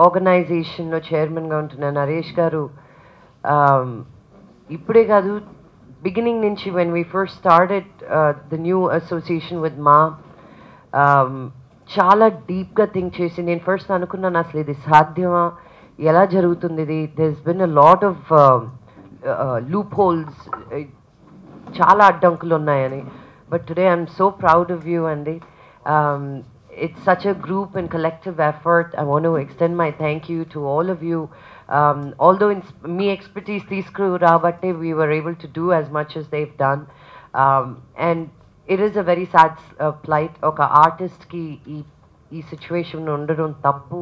ఆర్గనైజేషన్లో చైర్మన్గా ఉంటున్న నరేష్ గారు ఇప్పుడే కాదు బిగినింగ్ నుంచి when we first started the new association with మా చాలా డీప్గా థింక్ చేసి నేను ఫస్ట్ అనుకున్నాను అసలు ఇది సాధ్యమా, ఎలా జరుగుతుంది ఇది, there's been a lot of loopholes, చాలా అడ్డంకులు ఉన్నాయని. But today I'm so proud of you, Andy. It's such a group and collective effort. I want to extend my thank you to all of you. Although in me expertise teesku rabatte we were able to do as much as they've done. And it is a very sad plight. Oka artist ki ee situation undadum tappu.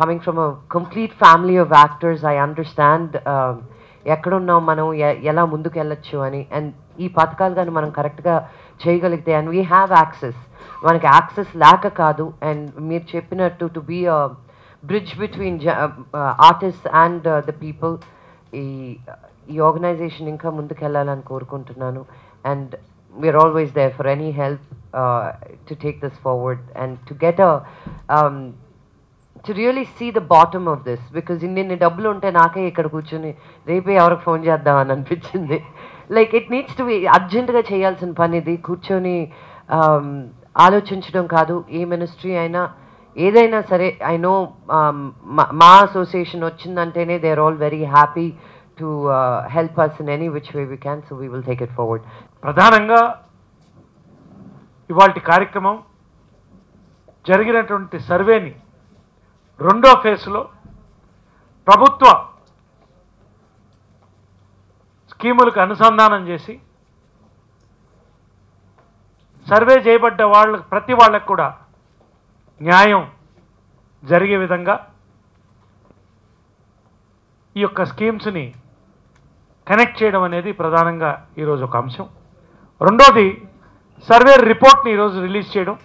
Coming from a complete family of actors, I understand ఎక్కడున్నాం మనం, ఎలా ముందుకు వెళ్ళొచ్చు అని. And ఈ పథకాలు కానీ మనం కరెక్ట్గా చేయగలిగితే అండ్ వీ హ్యావ్ యాక్సెస్, మనకి యాక్సెస్ లేక కాదు. అండ్ మీరు చెప్పినట్టు to be a bridge between artist and the people, ఈ ఆర్గనైజేషన్ ఇంకా ముందుకు వెళ్ళాలని కోరుకుంటున్నాను. And we are always there for any help to take this forward and to get to really see the bottom of this, because ఇన్ని డబ్బులు ఉంటే నాకే ఇక్కడ కూర్చొని రేపే ఎవరికి ఫోన్ చేద్దామని అనిపించింది. Like it needs to be అర్జెంటుగా చేయాల్సిన పని ఇది. కూర్చొని ఆలోచించడం కాదు. ఏ మినిస్ట్రీ అయినా ఏదైనా సరే, ఐ నో మా అసోసియేషన్ వచ్చిందంటేనే they are all very happy to help us in any which way we can. So we will take it forward. ప్రధానంగా ఇవాల్టి కార్యక్రమం జరిగినటువంటి సర్వేని రెండో ఫేజ్లో ప్రభుత్వ స్కీములకు అనుసంధానం చేసి సర్వే చేయబడ్డ ప్రతి వాళ్ళకు కూడా న్యాయం జరిగే విధంగా ఈ యొక్క స్కీమ్స్ని కనెక్ట్ చేయడం అనేది ప్రధానంగా ఈరోజు ఒక అంశం. రెండోది సర్వే రిపోర్ట్ని ఈరోజు రిలీజ్ చేయడం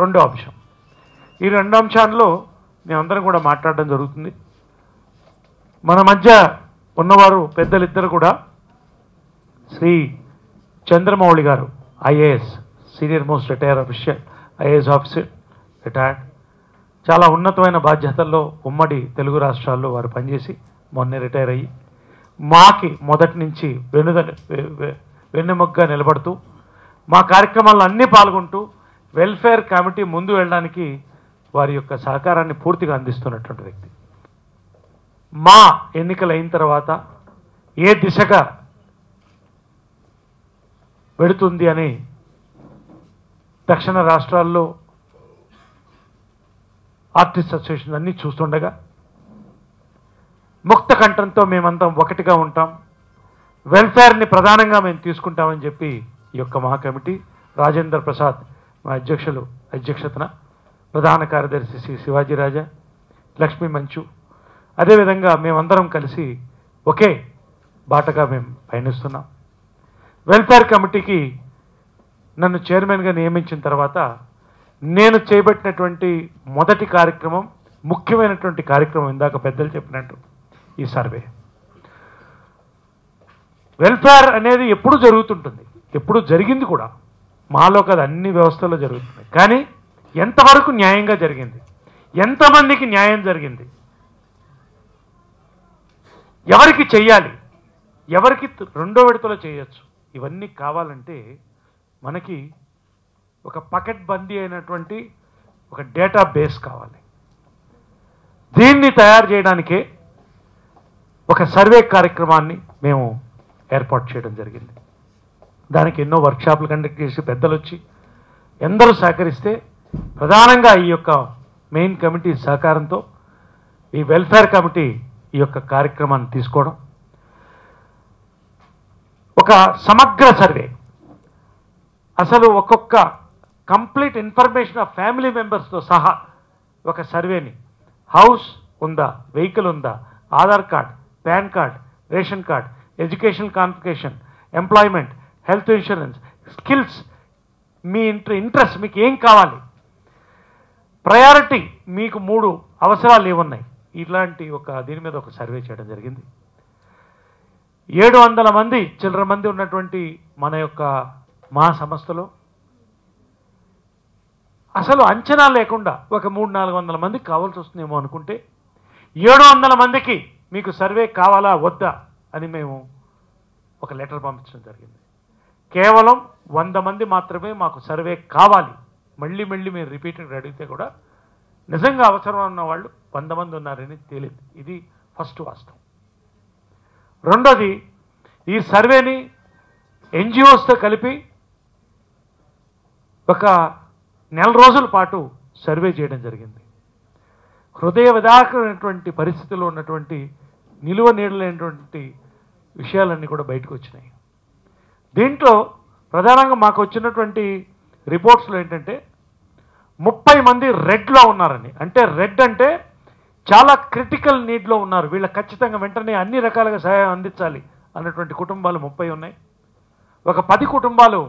రెండో అంశం. ఈ రెండు అంశాల్లో మేమందరం కూడా మాట్లాడడం జరుగుతుంది. మన మధ్య ఉన్నవారు పెద్దలిద్దరు కూడా శ్రీ చంద్రమౌళి గారు, IAS, senior most retire official IAS officer, retired. చాలా ఉన్నతమైన బాధ్యతల్లో ఉమ్మడి తెలుగు రాష్ట్రాల్లో వారు పనిచేసి మొన్నే రిటైర్ అయ్యి మాకి మొదటి నుంచి వెన్నెముగ్గా నిలబడుతూ మా కార్యక్రమాల్లో అన్నీ పాల్గొంటూ వెల్ఫేర్ కమిటీ ముందు వెళ్ళడానికి వారి యొక్క సహకారాన్ని పూర్తిగా అందిస్తున్నటువంటి వ్యక్తి. మా ఎన్నికలు అయిన తర్వాత ఏ దిశగా వెడుతుంది అని దక్షిణ రాష్ట్రాల్లో ఆర్టిస్ట్ అసోసియేషన్ అన్నీ చూస్తుండగా ముక్త కంఠంతో మేమంతా ఒకటిగా ఉంటాం, వెల్ఫేర్ని ప్రధానంగా మేము తీసుకుంటామని చెప్పి ఈ యొక్క మహా కమిటీ రాజేంద్ర ప్రసాద్ మా అధ్యక్షతన, ప్రధాన కార్యదర్శి శ్రీ శివాజీ రాజా, లక్ష్మీ మంచు, అదేవిధంగా మేమందరం కలిసి ఒకే బాటగా మేము పయనిస్తున్నాం. వెల్ఫేర్ కమిటీకి నన్ను చైర్మన్గా నియమించిన తర్వాత నేను చేపట్టినటువంటి మొదటి కార్యక్రమం, ముఖ్యమైనటువంటి కార్యక్రమం ఇందాక పెద్దలు చెప్పినట్టు ఈ సర్వే. వెల్ఫేర్ అనేది ఎప్పుడు జరుగుతుంటుంది, ఎప్పుడు జరిగింది కూడా, మాలో కదా అన్ని వ్యవస్థల్లో జరుగుతుంది. కానీ ఎంతవరకు న్యాయంగా జరిగింది, ఎంతమందికి న్యాయం జరిగింది, ఎవరికి చెయ్యాలి, ఎవరికి రెండో విడతలో చేయొచ్చు, ఇవన్నీ కావాలంటే మనకి ఒక పకెట్ బందీ అయినటువంటి ఒక డేటా బేస్ కావాలి. దీన్ని తయారు చేయడానికే ఒక సర్వే కార్యక్రమాన్ని మేము ఏర్పాటు చేయడం జరిగింది. దానికి ఎన్నో వర్క్షాపులు కండక్ట్ చేసి పెద్దలు వచ్చి ఎందరూ సహకరిస్తే ప్రధానంగా ఈ యొక్క మెయిన్ కమిటీ సహకారంతో ఈ వెల్ఫేర్ కమిటీ ఈ యొక్క కార్యక్రమాన్ని తీసుకోవడం, ఒక సమగ్ర సర్వే, అసలు ఒక్కొక్క కంప్లీట్ ఇన్ఫర్మేషన్ ఆఫ్ ఫ్యామిలీ మెంబర్స్తో సహా ఒక సర్వేని, హౌస్ ఉందా, వెహికల్ ఉందా, Aadhaar card, PAN card, ration card, educational qualification, employment, health insurance, skills, మీ ఇంట్రెస్ట్, మీకు ఏం కావాలి, ప్రయారిటీ, మీకు 3 అవసరాలు ఏమున్నాయి, ఇట్లాంటి దీని మీద ఒక సర్వే చేయడం జరిగింది. 700 మంది చిల్లర మంది ఉన్నటువంటి మన యొక్క మా సంస్థలో అసలు అంచనా లేకుండా ఒక 300-400 మందికి కావాల్సి వస్తుందేమో అనుకుంటే 700 మందికి మీకు సర్వే కావాలా వద్దా అని మేము ఒక లెటర్ పంపించడం జరిగింది. కేవలం 100 మంది మాత్రమే మాకు సర్వే కావాలి. మళ్ళీ మీరు రిపీటెడ్ అడిగితే కూడా నిజంగా అవసరం ఉన్న వాళ్ళు 100 మంది ఉన్నారని తేలింది. ఇది ఫస్ట్ వాస్తవం. రెండోది, ఈ సర్వేని ఎన్జిఓస్తో కలిపి ఒక 4 రోజుల పాటు సర్వే చేయడం జరిగింది. హృదయ విదారకమైనటువంటి పరిస్థితుల్లో ఉన్నటువంటి నిలువ నీడలేనటువంటి విషయాలన్నీ కూడా బయటకు వచ్చినాయి. దీంట్లో ప్రధానంగా మాకు వచ్చినటువంటి రిపోర్ట్స్లో ఏంటంటే 30 మంది రెడ్లో ఉన్నారని. అంటే రెడ్ అంటే చాలా క్రిటికల్ నీడ్లో ఉన్నారు, వీళ్ళకి ఖచ్చితంగా వెంటనే అన్ని రకాలుగా సహాయం అందించాలి అన్నటువంటి కుటుంబాలు 30 ఉన్నాయి. ఒక 10 కుటుంబాలు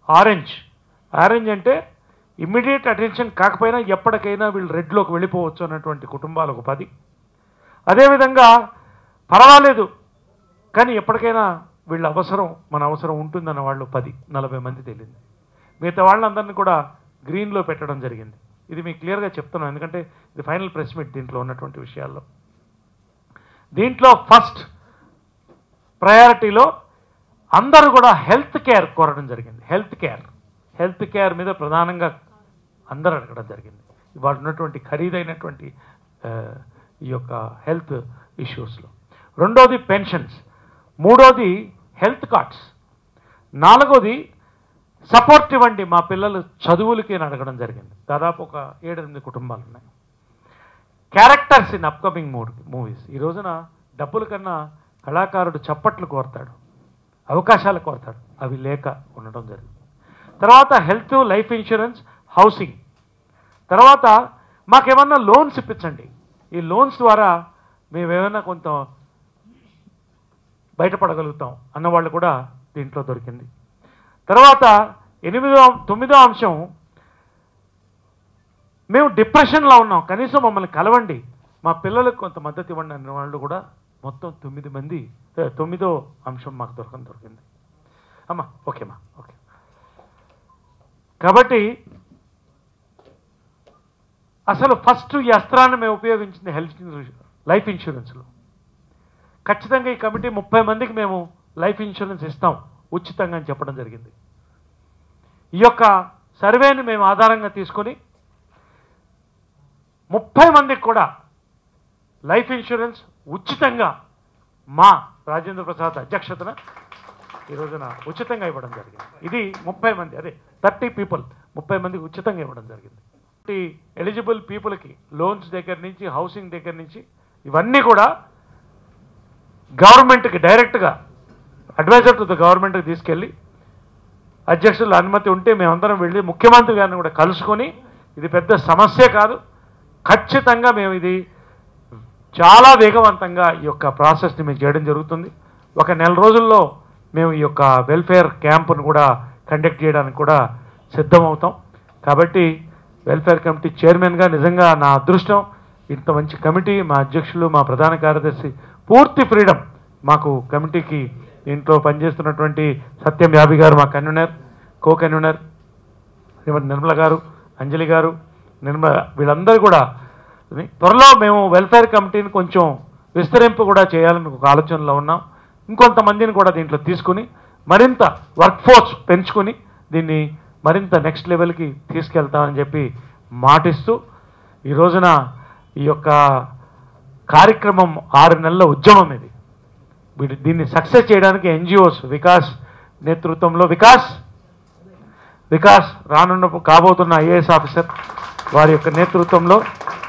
ఆరెంజ్ అంటే ఇమ్మీడియట్ అటెన్షన్ కాకపోయినా ఎప్పటికైనా వీళ్ళు రెడ్లోకి వెళ్ళిపోవచ్చు అన్నటువంటి కుటుంబాలు ఒక 10. అదేవిధంగా పర్వాలేదు కానీ ఎప్పటికైనా వీళ్ళ అవసరం మన అవసరం ఉంటుందన్న వాళ్ళు 40 మంది తేలింది. మిగతా వాళ్ళందరినీ కూడా గ్రీన్లో పెట్టడం జరిగింది. ఇది మీకు క్లియర్గా చెప్తున్నాను, ఎందుకంటే ఇది ఫైనల్ ప్రెస్ మీట్ దీంట్లో ఉన్నటువంటి విషయాల్లో. దీంట్లో ఫస్ట్ ప్రయారిటీలో అందరూ కూడా హెల్త్ కేర్ కోరడం జరిగింది. హెల్త్ కేర్ మీద ప్రధానంగా అందరూ అడగడం జరిగింది. ఇవాళ ఉన్నటువంటి ఖరీదైనటువంటి ఈ యొక్క హెల్త్ ఇష్యూస్లో. రెండోది పెన్షన్స్, మూడోది హెల్త్ కార్డ్స్, నాలుగోది సపోర్ట్ ఇవ్వండి మా పిల్లలు చదువులకి అని అడగడం జరిగింది. దాదాపు ఒక 7-8 కుటుంబాలు ఉన్నాయి. Characters in upcoming movies. ఈ రోజున డబ్బుల కన్నా కళాకారుడు చప్పట్లు కోరతాడు, అవకాశాలు కోరతాడు, అవి లేక ఉండడం జరిగింది. తర్వాత హెల్త్, లైఫ్ ఇన్సూరెన్స్, హౌసింగ్. తర్వాత మాకేమన్నా లోన్స్ ఇప్పించండి, ఈ లోన్స్ ద్వారా మేమేమైనా కొంత బయటపడగలుగుతాం అన్నవాళ్ళు కూడా దీంట్లో దొరికింది. తర్వాత 9వ అంశం, మేము డిప్రెషన్లో ఉన్నాం, కనీసం మమ్మల్ని కలవండి, మా పిల్లలకు కొంత మద్దతు ఇవ్వండి అన్న వాళ్ళు కూడా మొత్తం 9 మంది. 9వ అంశం మాకు దొరికింది. అమ్మా ఓకే. కాబట్టి అసలు ఫస్ట్ ఈ అస్త్రాన్ని మేము ఉపయోగించింది లైఫ్ ఇన్సూరెన్స్లో. ఖచ్చితంగా ఈ కమిటీ 30 మందికి మేము లైఫ్ ఇన్సూరెన్స్ ఇస్తాం ఉచితంగా అని చెప్పడం జరిగింది. ఈ యొక్క సర్వేని మేము ఆధారంగా తీసుకొని 30 మందికి కూడా లైఫ్ ఇన్సూరెన్స్ ఉచితంగా మా రాజేంద్ర ప్రసాద్ అధ్యక్షతన ఈ రోజున ఉచితంగా ఇవ్వడం జరిగింది. ఇది 30 మంది, అదే 30 పీపుల్ 30 మందికి ఉచితంగా ఇవ్వడం జరిగింది. ఎలిజిబుల్ పీపుల్కి లోన్స్ దగ్గర నుంచి, హౌసింగ్ దగ్గర నుంచి ఇవన్నీ కూడా గవర్నమెంట్కి డైరెక్ట్గా అడ్వైజర్ టు ద గవర్నమెంట్కి తీసుకెళ్ళి అధ్యక్షుల అనుమతి ఉంటే మేమందరం వెళ్ళి ముఖ్యమంత్రి గారిని కూడా కలుసుకొని ఇది పెద్ద సమస్య కాదు, ఖచ్చితంగా మేము ఇది చాలా వేగవంతంగా ఈ యొక్క ప్రాసెస్ని మేము చేయడం జరుగుతుంది. ఒక 4 రోజుల్లో మేము ఈ యొక్క వెల్ఫేర్ క్యాంపును కూడా కండక్ట్ చేయడానికి కూడా సిద్ధమవుతాం. కాబట్టి వెల్ఫేర్ కమిటీ చైర్మన్గా నిజంగా నా అదృష్టం, ఇంత మంచి కమిటీ, మా అధ్యక్షులు, మా ప్రధాన కార్యదర్శి, పూర్తి ఫ్రీడమ్ మాకు కమిటీకి. దీంట్లో పనిచేస్తున్నటువంటి సత్యం యాబి గారు మా కన్వీనర్, కో కన్వీనర్, శ్రీమతి నిర్మల గారు, అంజలి గారు, వీళ్ళందరూ కూడా. త్వరలో మేము వెల్ఫేర్ కమిటీని కొంచెం విస్తరింపు కూడా చేయాలని ఒక ఆలోచనలో ఉన్నాం. ఇంకొంతమందిని కూడా దీంట్లో తీసుకుని మరింత వర్క్ ఫోర్స్ పెంచుకుని దీన్ని మరింత నెక్స్ట్ లెవెల్కి తీసుకెళ్తామని చెప్పి మాటిస్తూ, ఈ రోజున ఈ యొక్క కార్యక్రమం 6 నెలల ఉద్యమం ఇది. దీన్ని సక్సెస్ చేయడానికి ఎన్జిఓస్ వికాస్ నేతృత్వంలో, వికాస్ కాబోతున్న ఐఏఎస్ ఆఫీసర్ వారి యొక్క నేతృత్వంలో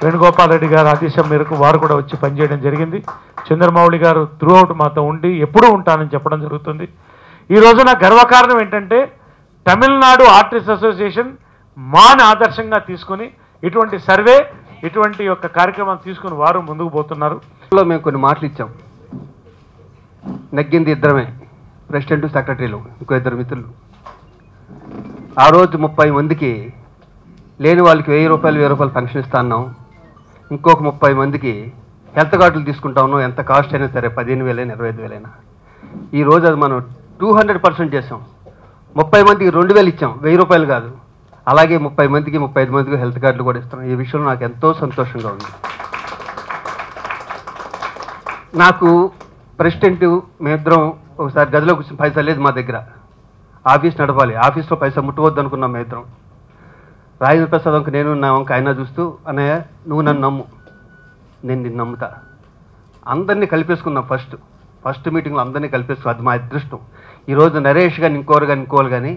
వేణుగోపాల్ రెడ్డి గారి ఆదేశం మేరకు వారు కూడా వచ్చి పనిచేయడం జరిగింది. చంద్రమౌళి గారు త్రూఅవుట్ మాతో ఉండి ఎప్పుడూ ఉంటానని చెప్పడం జరుగుతుంది. ఈ రోజున గర్వకారణం ఏంటంటే తమిళనాడు ఆర్టిస్ట్ అసోసియేషన్ మాని ఆదర్శంగా తీసుకుని ఇటువంటి సర్వే, ఇటువంటి యొక్క కార్యక్రమం తీసుకుని వారు ముందుకు పోతున్నారు. మేము కొన్ని మాటలు ఇచ్చాం, నగ్గింది ఇద్దరమే, ప్రెసిడెంట్ సెక్రటరీలు, ఇంకో 2 మిత్రులు. ఆ రోజు 30 మందికి లేని వాళ్ళకి 1000 రూపాయలు పెన్షన్ ఇస్తా అన్నాం. ఇంకొక 30 మందికి హెల్త్ కార్డులు తీసుకుంటా ఉన్నాం, ఎంత కాస్ట్ అయినా సరే, 15,000 25,000. ఈరోజు అది మనం 200% చేసాం. 30 మందికి 2,000 ఇచ్చాం, 1000 రూపాయలు కాదు. అలాగే 30 మందికి 35 మందికి హెల్త్ కార్డులు కూడా ఇస్తున్నాం. ఈ విషయంలో నాకు ఎంతో సంతోషంగా ఉంది. నాకు ప్రెసిడెంట్ మేమిద్దరం ఒకసారి గదిలో కూర్చొని పైసా లేదు మా దగ్గర, ఆఫీస్ నడపాలి, ఆఫీస్లో పైసా ముట్టవద్దు అనుకున్నాం మేమిద్దరం. రాజేంద్ర ప్రసాద్ వంక నేను నా వంక ఆయన చూస్తూ, అన్నయ్య నువ్వు నన్ను నమ్ము, నేను నిన్ను నమ్ముతా. అందరినీ కలిపేసుకున్నాం. ఫస్ట్ మీటింగ్లో అందరినీ కలిపేసుకున్నాం. అది మా అదృష్టం. ఈరోజు నరేష్ కానీ ఇంకోరు కానీ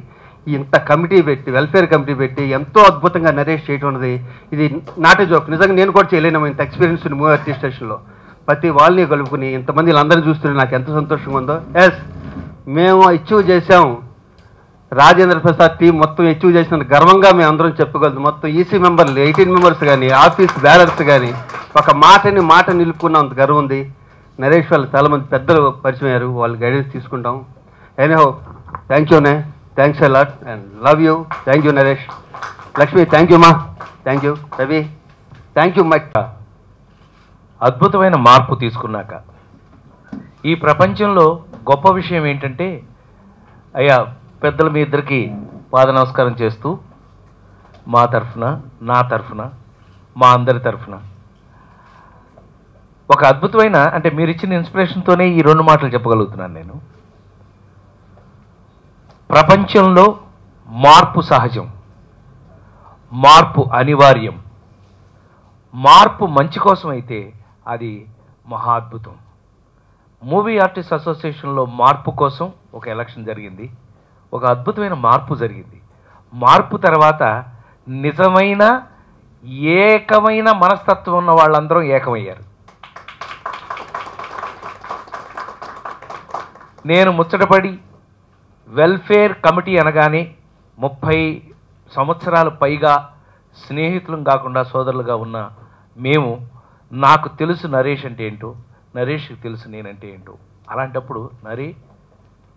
ఇంత కమిటీ పెట్టి, వెల్ఫేర్ కమిటీ పెట్టి ఎంతో అద్భుతంగా నరేష్ చేయటం ఉన్నది. ఇది నాటే జోక్. నిజంగా నేను కూడా చేయలేను ఇంత ఎక్స్పీరియన్స్ ఉంది మూవీ ఆర్టిస్ట్ స్టేషన్లో. ప్రతి వాళ్ళని కలుపుకుని ఇంతమంది వీళ్ళందరినీ చూస్తుంటే నాకు ఎంత సంతోషంగా ఉందో. ఎస్, మేము అచీవ్ చేసాం. రాజేంద్ర ప్రసాద్ టీం మొత్తం అచీవ్ చేసిన గర్వంగా మేము అందరం చెప్పుకోగలదు. మొత్తం ఈసీ మెంబర్లు 18 మెంబర్స్ కానీ, ఆఫీస్ బ్యారర్స్ కానీ ఒక మాట నిలుపుకున్నంత గర్వం ఉంది. నరేష్ వాళ్ళు చాలామంది పెద్దలు పరిచయం అయ్యారు, వాళ్ళు గైడెన్స్ తీసుకుంటాం. ఎనీహౌ, థ్యాంక్ యూ నే, thanks a lot and love you. Thank you Naresh. Lakshmi thank you మా, thank you. Ravi thank you. అద్భుతమైన మార్పు తీసుకున్నాక ఈ ప్రపంచంలో గొప్ప విషయం ఏంటంటే, అయ్యా పెద్దలు మీ ఇద్దరికి పాద నమస్కారం చేస్తూ మా తరఫున, నా తరఫున, మా అందరి తరఫున ఒక అద్భుతమైన, అంటే మీరు ఇచ్చిన ఇన్స్పిరేషన్తోనే ఈ 2 మాటలు చెప్పగలుగుతున్నాను నేను. ప్రపంచంలో మార్పు సహజం, మార్పు అనివార్యం. మార్పు మంచి కోసం అయితే అది మహా అద్భుతం. మూవీ ఆర్టిస్ట్ అసోసియేషన్లో మార్పు కోసం ఒక ఎలక్షన్ జరిగింది. ఒక అద్భుతమైన మార్పు జరిగింది. మార్పు తర్వాత నిజమైన ఏకమైన మనస్తత్వం ఉన్న వాళ్ళందరూ ఏకమయ్యారు. నేను ముచ్చటపడి వెల్ఫేర్ కమిటీ అనగానే 30 సంవత్సరాలు పైగా స్నేహితులం కాకుండా సోదరులుగా ఉన్న మేము, నాకు తెలుసు నరేష్ అంటే ఏంటో, నరేష్కి తెలుసు నేనంటే ఏంటో. అలాంటప్పుడు నరే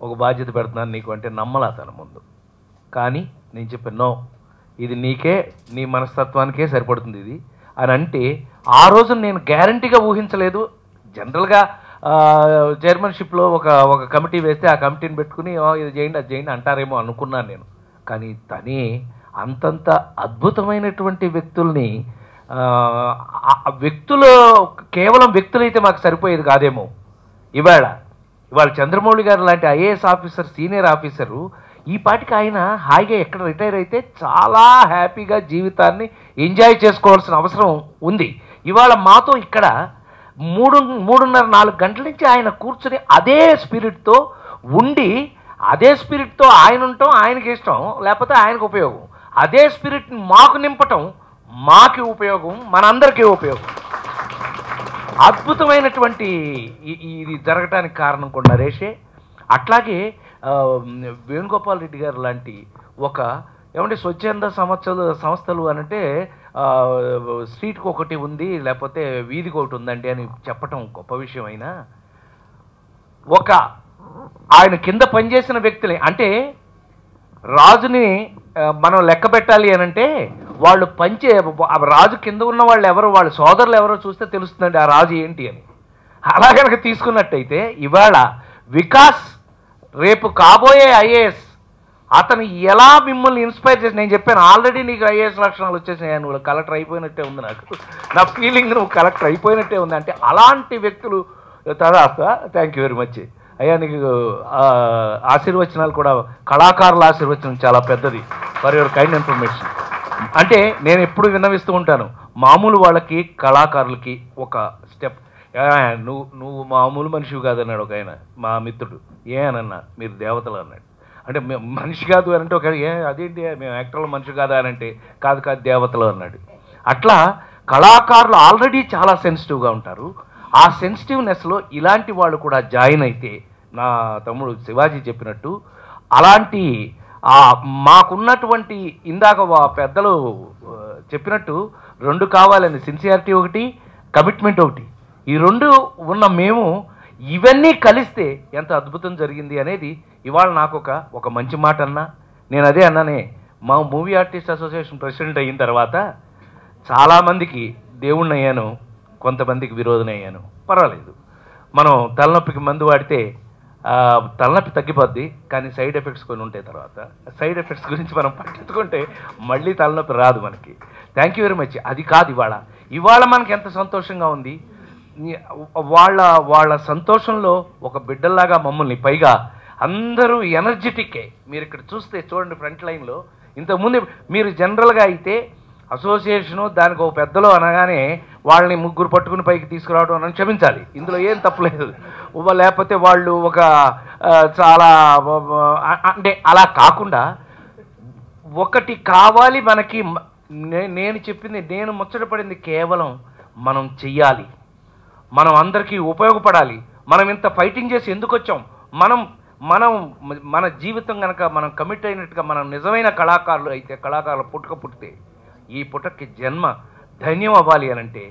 ఒక బాధ్యత పెడుతున్నాను నీకు అంటే నమ్మలా తన ముందు. కానీ నేను చెప్పాను, నో, ఇది నీకే, నీ మనస్తత్వానికే సరిపడుతుంది ఇది అని అంటే, ఆ రోజు నేను గ్యారంటీగా ఊహించలేదు. జనరల్గా చైర్మన్షిప్లో ఒక కమిటీ వేస్తే ఆ కమిటీని పెట్టుకుని ఇది చేయండి అది చేయండి అంటారేమో అనుకున్నాను నేను. కానీ తనే అంతంత అద్భుతమైనటువంటి వ్యక్తుల్ని, వ్యక్తులు కేవలం వ్యక్తులైతే మాకు సరిపోయేది కాదేమో. ఇవాళ చంద్రమౌళి గారు లాంటి ఐఏఎస్ ఆఫీసర్, సీనియర్ ఆఫీసరు, ఈ పాటికి ఆయన హాయిగా ఎక్కడ రిటైర్ అయితే చాలా హ్యాపీగా జీవితాన్ని ఎంజాయ్ చేసుకోవాల్సిన అవసరం ఉంది. ఇవాళ మాతో ఇక్కడ 3:30-4 గంటల నుంచి ఆయన కూర్చుని అదే స్పిరిట్తో ఉండి, అదే స్పిరిట్తో ఆయన ఉండటం ఆయనకి ఇష్టం, లేకపోతే ఆయనకు ఉపయోగం. అదే స్పిరిట్ని మాకు నింపటం మాకి ఉపయోగం, మనందరికీ ఉపయోగం. అద్భుతమైనటువంటి ఇది జరగటానికి కారణం కూడా నరేషే. అట్లాగే వేణుగోపాల్ రెడ్డి గారు లాంటి ఒక ఏమంటే స్వచ్ఛంద సంస్థలు అనంటే స్ట్రీట్కి ఒకటి ఉంది, లేకపోతే వీధికి ఒకటి ఉందండి అని చెప్పటం గొప్ప విషయం. అయినా ఒక ఆయన కింద పనిచేసిన వ్యక్తులే, అంటే రాజుని మనం లెక్క పెట్టాలి అనంటే వాళ్ళు రాజు కింద ఉన్న వాళ్ళు ఎవరో, వాళ్ళ సోదరులు ఎవరో చూస్తే తెలుస్తుందండి ఆ రాజు ఏంటి అని. అలా కనుక తీసుకున్నట్టయితే ఇవాళ వికాస్ రేపు కాబోయే ఐఏఎస్, అతను ఎలా మిమ్మల్ని ఇన్స్పైర్ చేసి, నేను చెప్పాను ఆల్రెడీ నీకు ఐఏఎస్ లక్షణాలు వచ్చేసినాయి, నువ్వు కలెక్టర్ అయిపోయినట్టే ఉంది, నా ఫీలింగ్ నువ్వు కలెక్టర్ అయిపోయినట్టే ఉంది అంటే అలాంటి వ్యక్తులు. తర్వాత థ్యాంక్ యూ వెరీ మచ్ అయ్యా, నీకు ఆశీర్వచనాలు కూడా, కళాకారుల ఆశీర్వచనం చాలా పెద్దది. For your kind information. అంటే నేను ఎప్పుడు విన్నవిస్తూ ఉంటాను, మామూలు వాళ్ళకి కళాకారులకి ఒక స్టెప్. నువ్వు మామూలు మనిషివి కాదన్నాడు ఒక ఆయన, మా మిత్రుడు. అనన్నా మీరు దేవతలు అన్నాడు. అంటే మనిషి కాదు అని అంటే ఒక అదేంటి మేము యాక్టర్లు మనిషి కాదా అని అంటే కాదు దేవతలు అన్నాడు. అట్లా కళాకారులు ఆల్రెడీ చాలా సెన్సిటివ్గా ఉంటారు. ఆ సెన్సిటివ్నెస్లో ఇలాంటి వాళ్ళు కూడా జాయిన్ అయితే, నా తమ్ముడు శివాజీ చెప్పినట్టు అలాంటి మాకున్నటువంటి ఇందాక పెద్దలు చెప్పినట్టు 2 కావాలని, సిన్సియారిటీ ఒకటి, కమిట్మెంట్ ఒకటి. ఈ 2 ఉన్న మేము ఇవన్నీ కలిస్తే ఎంత అద్భుతం జరిగింది అనేది ఇవాళ నాకు ఒక మంచి మాట అన్నా. నేను అదే అన్నానే, మా మూవీ ఆర్టిస్ట్ అసోసియేషన్ ప్రెసిడెంట్ అయిన తర్వాత చాలామందికి దేవుణ్ణి అయ్యాను, కొంతమందికి విరోధన అయ్యాను. పర్వాలేదు, మనం తలనొప్పికి మందు వాడితే తలనొప్పి తగ్గిపోద్ది, కానీ సైడ్ ఎఫెక్ట్స్ కొన్ని ఉంటాయి. తర్వాత సైడ్ ఎఫెక్ట్స్ గురించి మనం పట్టించుకుంటే మళ్ళీ తలనొప్పి రాదు మనకి. Thank you very much. అది కాదు ఇవాళ మనకి ఎంత సంతోషంగా ఉంది. వాళ్ళ సంతోషంలో ఒక బిడ్డల్లాగా మమ్మల్ని, పైగా అందరూ ఎనర్జెటిక్కే. మీరు ఇక్కడ చూడండి ఫ్రంట్ లైన్లో. ఇంతకుముందు మీరు జనరల్గా అయితే అసోసియేషను దానికి ఒక పెద్దలో అనగానే వాళ్ళని ముగ్గురు పట్టుకుని పైకి తీసుకురావడం అని క్షమించాలి, ఇందులో ఏం తప్పలేదు. లేకపోతే వాళ్ళు ఒక చాలా అంటే అలా కాకుండా ఒకటి కావాలి మనకి. నేను చెప్పింది, నేను ముచ్చటపడింది కేవలం మనం చెయ్యాలి, మనం అందరికీ ఉపయోగపడాలి. మనం ఇంత ఫైటింగ్ చేసి ఎందుకు వచ్చాం? మన జీవితం కనుక మనం కమిట్ అయినట్టుగా మనం నిజమైన కళాకారులు అయితే, కళాకారుల పుట్టితే ఈ పుట్టకి జన్మ ధన్యం అవ్వాలి అనంటే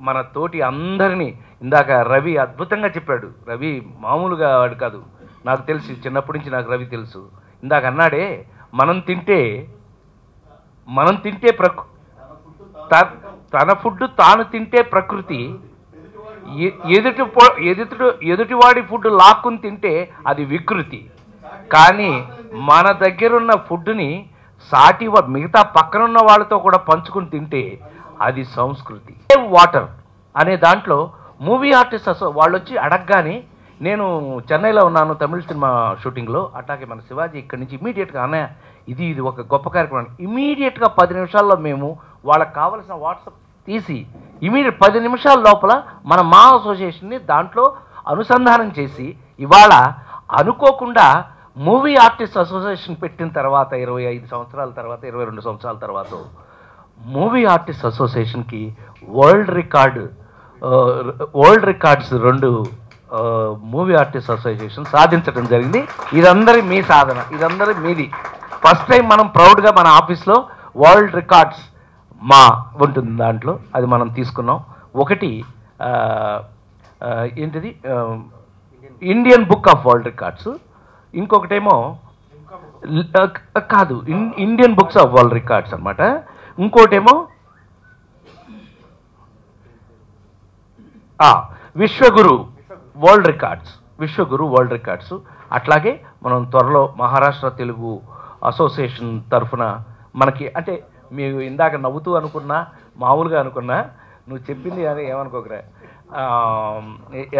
మన తోటి అందరినీ, ఇందాక రవి అద్భుతంగా చెప్పాడు. రవి మామూలుగా వాడు కాదు, నాకు తెలిసి చిన్నప్పటి నుంచి నాకు రవి తెలుసు. ఇందాక అన్నాడే, మనం తింటే తన ఫుడ్ తాను తింటే ప్రకృతి, ఎదుటివాడి ఫుడ్ లాక్కుని తింటే అది వికృతి. కానీ మన దగ్గరున్న ఫుడ్ని మిగతా పక్కనున్న వాళ్ళతో కూడా పంచుకుని తింటే అది సంస్కృతి. వాటర్ అనే దాంట్లో మూవీ ఆర్టిస్ట్ వాళ్ళు వచ్చి అడగగానే, నేను చెన్నైలో ఉన్నాను తమిళ సినిమా షూటింగ్లో, అట్లాగే మన శివాజీ ఇక్కడి నుంచి ఇమీడియట్గా అన్నయ్య ఇది ఒక గొప్ప కార్యక్రమం, ఇమీడియట్గా 10 నిమిషాల్లో మేము వాళ్ళకి కావలసిన వాట్సాప్ తీసి ఇమీడియట్ 10 నిమిషాల లోపల మన మా అసోసియేషన్ని దాంట్లో అనుసంధానం చేసి, ఇవాళ అనుకోకుండా మూవీ ఆర్టిస్ట్ అసోసియేషన్ పెట్టిన తర్వాత 25 సంవత్సరాల తర్వాత, 22 సంవత్సరాల తర్వాత మూవీ ఆర్టిస్ట్ అసోసియేషన్కి world records 2 movie artist association సాధించడం జరిగింది. ఇదందరి మీ సాధన, ఇదందరి మీది. ఫస్ట్ టైం మనం ప్రౌడ్గా మన ఆఫీస్లో వరల్డ్ రికార్డ్స్ ఉంటుంది దాంట్లో, అది మనం తీసుకున్నాం. ఒకటి ఏంటిది, Indian book of world records, ఇంకొకటేమో కాదు Indian books of world records అనమాట, ఇంకోటేమో విశ్వగురు వరల్డ్ రికార్డ్స్. అట్లాగే మనం త్వరలో మహారాష్ట్ర తెలుగు అసోసియేషన్ తరఫున మనకి, అంటే మీరు ఇందాక నవ్వుతూ అనుకున్నా, మామూలుగా అనుకున్నా, నువ్వు చెప్పింది అని ఏమనుకోకరా,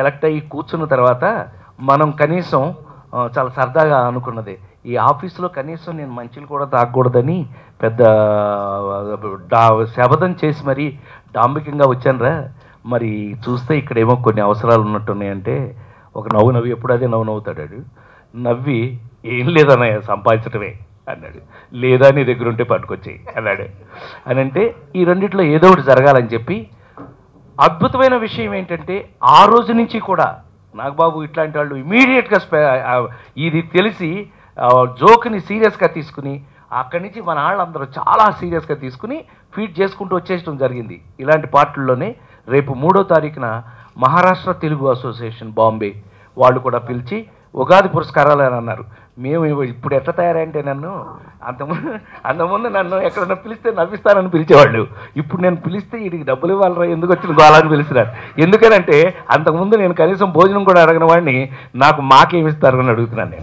ఎలక్ట్ అయ్యి కూర్చున్న తర్వాత మనం కనీసం చాలా సరదాగా అనుకున్నది, ఈ ఆఫీసులో కనీసం నేను మంచిలు కూడా తాగకూడదని పెద్ద శపథం చేసి మరీ డాంబికంగా వచ్చానురా. మరి చూస్తే ఇక్కడేమో కొన్ని అవసరాలు ఉన్నట్టున్నాయంటే ఒక నవ్వు ఎప్పుడు అదే నవ్వుతాడు. నవ్వి ఏం లేదన్నయ్య సంపాదించటమే అన్నాడు. లేదా నీ దగ్గర ఉంటే పట్టుకొచ్చేయి అన్నాడు. అని అంటే ఈ రెండిట్లో ఏదో ఒకటి జరగాలని చెప్పి, అద్భుతమైన విషయం ఏంటంటే ఆ రోజు నుంచి కూడా నాగబాబు ఇట్లాంటి వాళ్ళు ఇమీడియట్గా ఇది తెలిసి జోక్ని సీరియస్గా తీసుకుని, అక్కడి నుంచి మన వాళ్ళందరూ చాలా సీరియస్గా తీసుకుని ఫీడ్ చేసుకుంటూ వచ్చేయడం జరిగింది. ఇలాంటి పార్టీల్లోనే రేపు 3వ తారీఖున మహారాష్ట్ర తెలుగు అసోసియేషన్ బాంబే వాళ్ళు కూడా పిలిచి ఉగాది పురస్కారాలు అని అన్నారు. మేము ఇప్పుడు ఎట్లా తయారంటే, అంతకుముందు నన్ను ఎక్కడన్నా పిలిస్తే నవ్విస్తానని పిలిచేవాళ్ళు. ఇప్పుడు నేను పిలిస్తే వీడికి డబ్బులు ఇవ్వాలరా, ఎందుకు వచ్చిన గోళాన్ని పిలిచినారు. ఎందుకనంటే అంతకుముందు నేను కనీసం భోజనం కూడా అడగని వాడిని నాకు మాకేమిస్తారు అని అడుగుతున్నాను నేను.